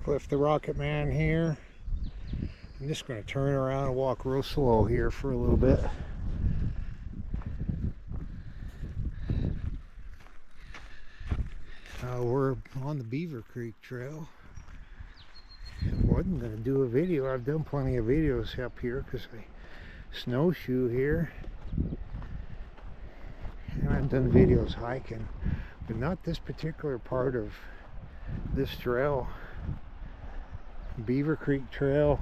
Cliff the Rocket Man here. I'm just going to turn around and walk real slow here for a little bit. We're on the Beaver Creek Trail. I wasn't going to do a video. I've done plenty of videos up here because I snowshoe here. And I've done videos hiking, but not this particular part of this trail. Beaver Creek Trail.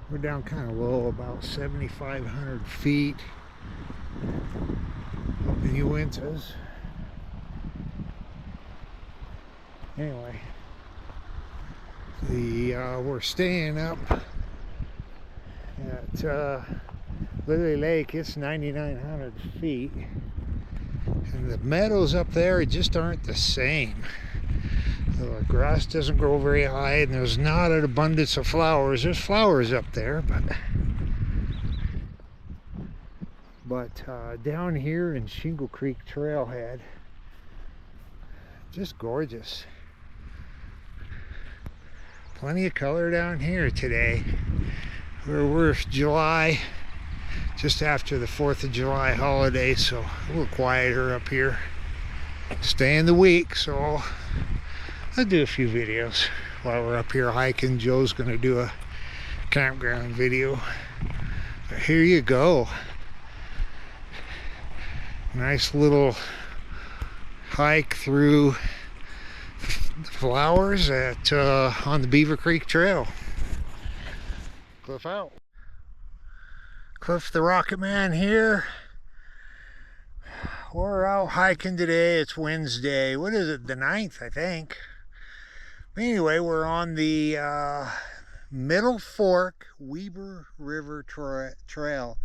We're down kind of low, about 7,500 feet up in Uintas. Anyway, we're staying up at Lily Lake. It's 9,900 feet, and the meadows up there just aren't the same. The grass doesn't grow very high, and there's not an abundance of flowers. There's flowers up there, but down here in Shingle Creek Trailhead, just gorgeous. Plenty of color down here today. We're July, just after the 4th of July holiday, so a little quieter up here. Staying the week, so I'll do a few videos while we're up here hiking. Joe's going to do a campground video. But here you go. Nice little hike through the flowers at on the Beaver Creek Trail. Cliff out. Cliff the Rocket Man here. We're out hiking today. It's Wednesday. What is it? The 9th, I think. But anyway, we're on the Middle Fork Weber River Trail.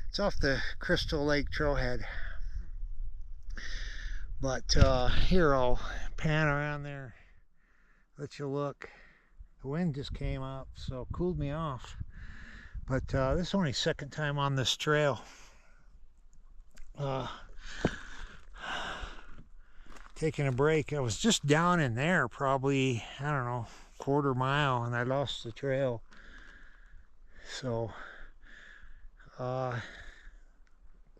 It's off the Crystal Lake Trailhead. But here, I'll pan around there, let you look. The wind just came up, so it cooled me off. But this is only second time on this trail. Taking a break. I was just down in there probably, I don't know, quarter mile, and I lost the trail. So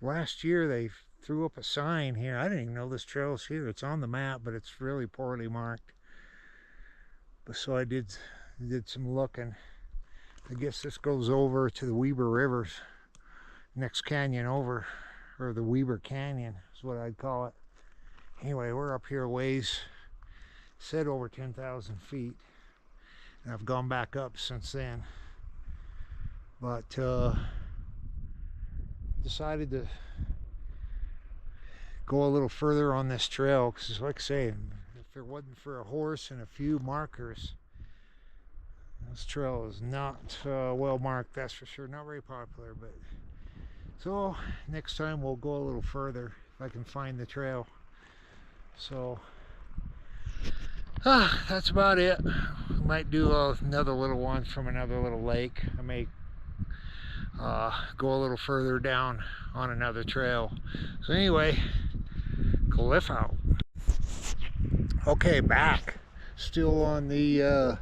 last year they threw up a sign here. I didn't even know this trail's here. It's on the map, but it's really poorly marked. But so I did some looking. I guess this goes over to the Weber River's next canyon over, or the Weber Canyon is what I'd call it. Anyway, we're up here a ways, said over 10,000 feet, and I've gone back up since then. But decided to go a little further on this trail because, like I say, if it wasn't for a horse and a few markers, this trail is not well marked, that's for sure. Not very popular, but so next time we'll go a little further if I can find the trail. So that's about it. We might do another little one from another little lake. I may go a little further down on another trail. So anyway, Cliff out. Okay, back. Still on the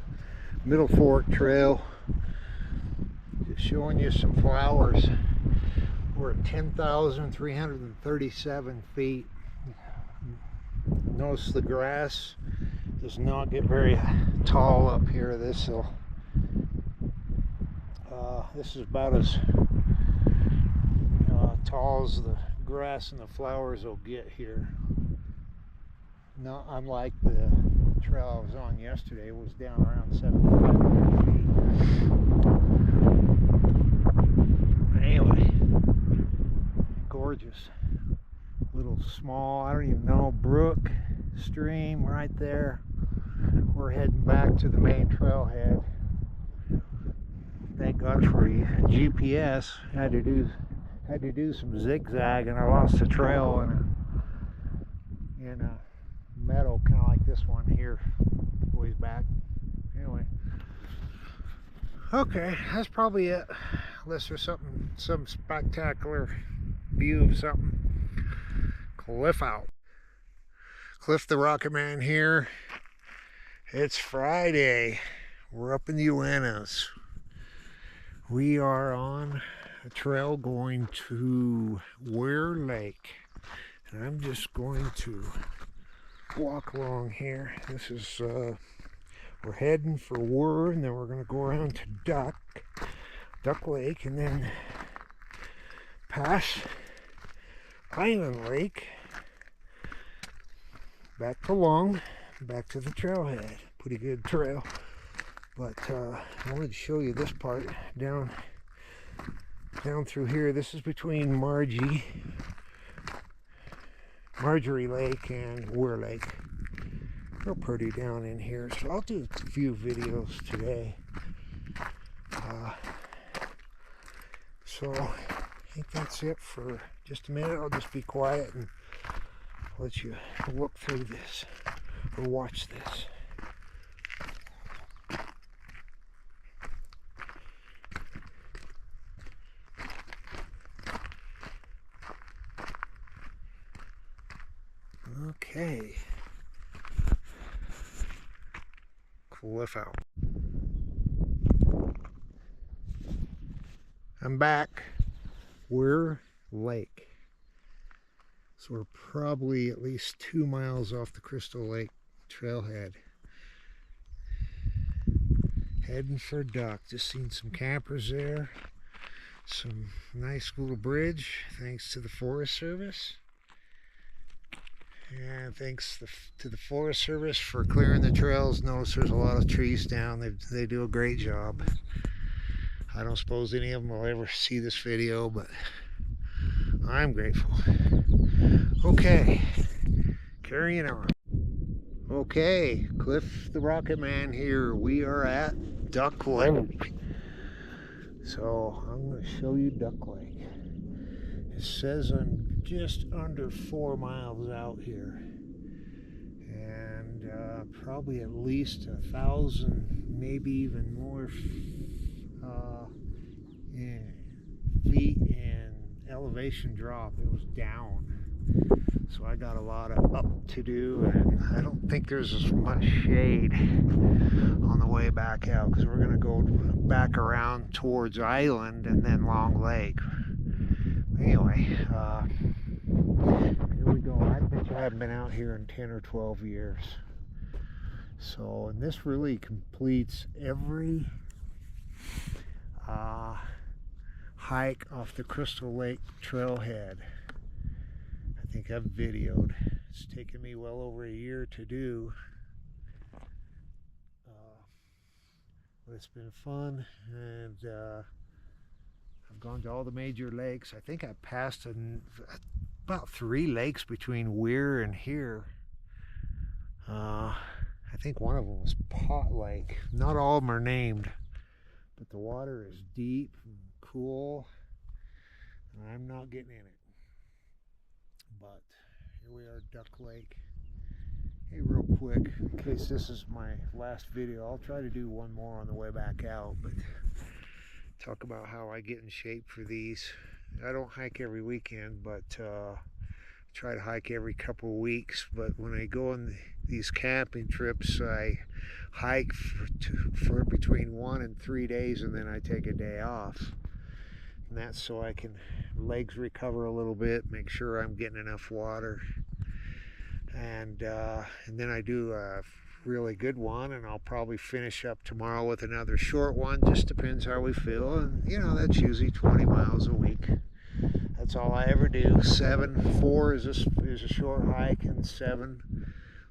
Middle Fork Trail. Just showing you some flowers. We're at 10,337 feet. Notice the grass does not get very tall up here. This is about as tall as the grass and the flowers will get here. Not unlike the trail I was on yesterday. It was down around 7,500 feet. But anyway, gorgeous. Little small, I don't even know, brook, stream right there. We're heading back to the main trailhead. Thank God for GPS. Had to do some zigzag, and I lost the trail in a meadow, kind of like this one here, ways back. Anyway, okay, that's probably it. Unless there's some spectacular view of something. Cliff out. Cliff the Rocket Man here. It's Friday. We're up in the Uintas. We are on a trail going to Weir Lake. And I'm just going to walk along here. This is, we're heading for Weir, and then we're going to go around to Duck Lake, and then past Island Lake, back to Long, back to the trailhead. Pretty good trail. But I wanted to show you this part down through here. This is between Marjorie Lake and Weir Lake. Real pretty down in here. So I'll do a few videos today. So I think that's it for just a minute. I'll just be quiet and let you look through this or watch this. Okay. Cliff out. I'm back. Weir Lake. So we're probably at least 2 miles off the Crystal Lake trailhead. Heading for Duck. Just seen some campers there. Some nice little bridge, thanks to the Forest Service. And thanks to the Forest Service for clearing the trails. Notice there's a lot of trees down. They do a great job. I don't suppose any of them will ever see this video, but I'm grateful. Okay, carrying on. Okay, Cliff the Rocket Man here. We are at Duck Lake. So I'm going to show you Duck Lake. It says I'm just under 4 miles out here, and probably at least 1,000, maybe even more feet in elevation drop. It was down, so I got a lot of up to do, and I don't think there's as much shade on the way back out, because we're going to go back around towards Island and then Long Lake. Anyway, here we go. I bet you I haven't been out here in 10 or 12 years. So, and this really completes every hike off the Crystal Lake trailhead. I think I've videoed. It's taken me well over a year to do. But it's been fun, and I've gone to all the major lakes. I think I passed about 3 lakes between Weir and here. I think one of them was Pot Lake. Not all of them are named, but the water is deep and cool, and I'm not getting in it. But here we are, Duck Lake. Hey, real quick, in case this is my last video, I'll try to do one more on the way back out, but talk about how I get in shape for these. I don't hike every weekend, but try to hike every couple of weeks. But when I go on these camping trips, I hike for between 1 and 3 days, and then I take a day off. And that's so I can legs recover a little bit, make sure I'm getting enough water, and then I do a really good one, and I'll probably finish up tomorrow with another short one. Just depends how we feel, and you know, that's usually 20 miles a week. That's all I ever do. 4 is a short hike, and 7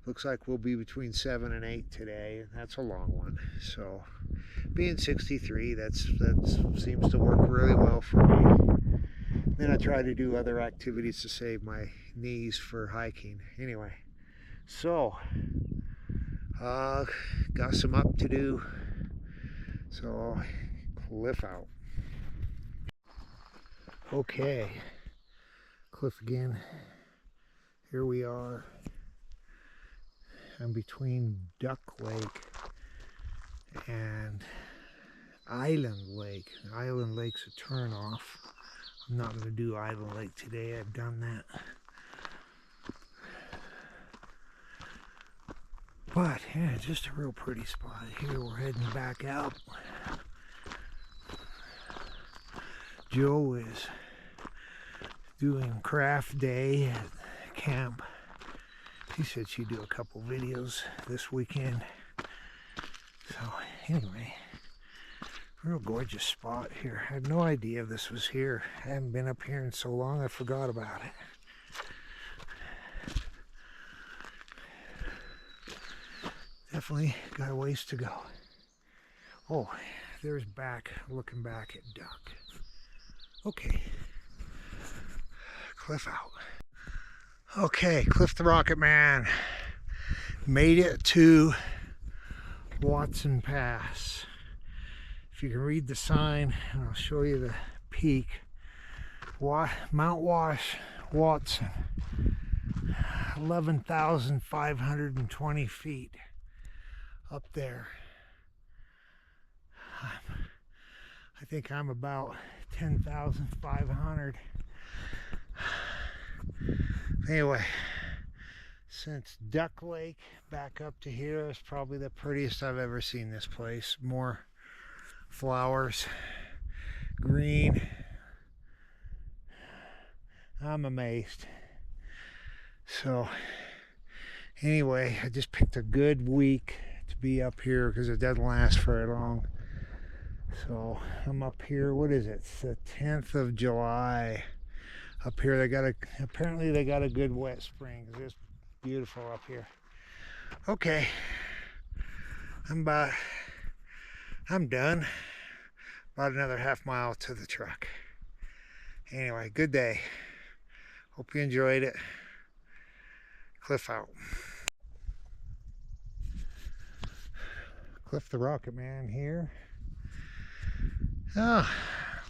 looks like we'll be between 7 and 8 today. That's a long one. So being 63, that seems to work really well for me. Then I try to do other activities to save my knees for hiking. Anyway, so got some up to do. So Cliff out. Okay, Cliff again. Here we are. I'm between Duck Lake and Island Lake. Island Lake's a turnoff. I'm not going to do Island Lake today. I've done that. But yeah, just a real pretty spot here. We're heading back out. Joe is doing craft day at camp. She said she'd do a couple videos this weekend. So anyway, real gorgeous spot here. I had no idea this was here. I haven't been up here in so long I forgot about it. Definitely got a ways to go. Oh, there's back, looking back at duck. Okay, Cliff out. Okay, Cliff the Rocket Man made it to Watson Pass. If you can read the sign, and I'll show you the peak. Mount Wash, Watson, 11,520 feet up there. I think I'm about 10,500. Anyway, since Duck Lake back up to here is probably the prettiest I've ever seen this place. More flowers, green. I'm amazed. So anyway, I just picked a good week to be up here because it doesn't last very long. So I'm up here, what is it? It's the 10th of July. Up here apparently they got a good wet spring. It's just beautiful up here. Okay, I'm done. About another half mile to the truck. Anyway, good day. Hope you enjoyed it. Cliff out. Cliff the Rocket Man here.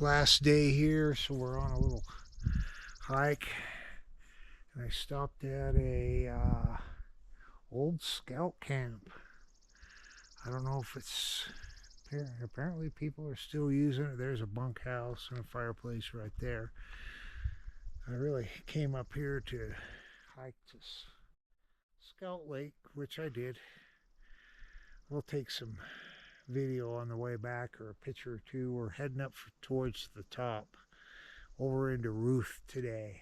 Last day here, so we're on a little hike. And I stopped at a old scout camp. I don't know if it's, apparently people are still using it. There's a bunkhouse and a fireplace right there. I really came up here to hike to Scout Lake, which I did. We'll take some video on the way back, or a picture or two. We're heading up towards the top, over into Ruth today.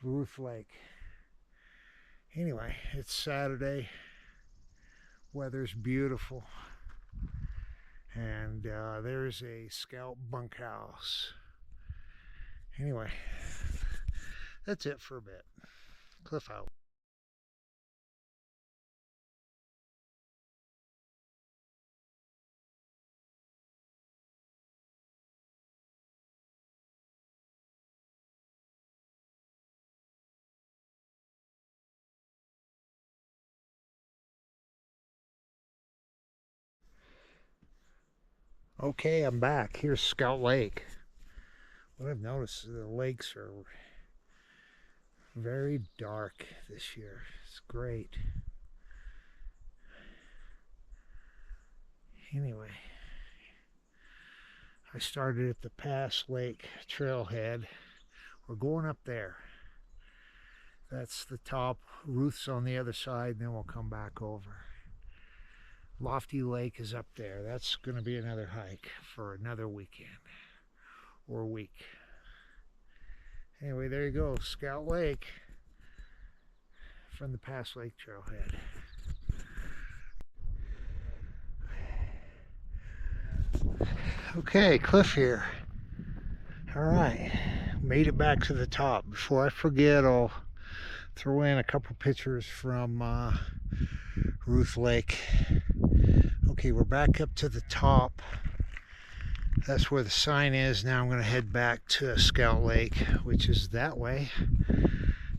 Ruth Lake. Anyway, it's Saturday. Weather's beautiful. And there's a scout bunkhouse. Anyway, that's it for a bit. Cliff out. Okay, I'm back. Here's Scout Lake. What I've noticed is the lakes are very dark this year. It's great. Anyway, I started at the Pass Lake trailhead. We're going up there. That's the top. Ruth's on the other side, and then we'll come back over. Lofty Lake is up there. That's going to be another hike for another weekend or week. Anyway, there you go, Scout Lake from the Pass Lake trailhead. Okay, Cliff here. All right, made it back to the top. Before I forget, I'll throw in a couple pictures from Ruth Lake. Okay, we're back up to the top. That's where the sign is. Now I'm going to head back to Scout Lake, which is that way,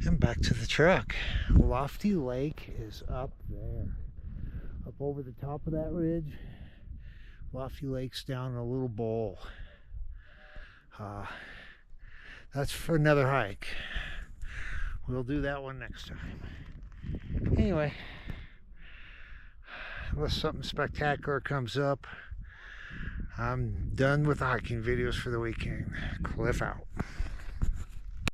and back to the truck. Lofty Lake is up there, up over the top of that ridge. Lofty Lake's down in a little bowl. That's for another hike. We'll do that one next time. Anyway, unless something spectacular comes up, I'm done with the hiking videos for the weekend. Cliff out.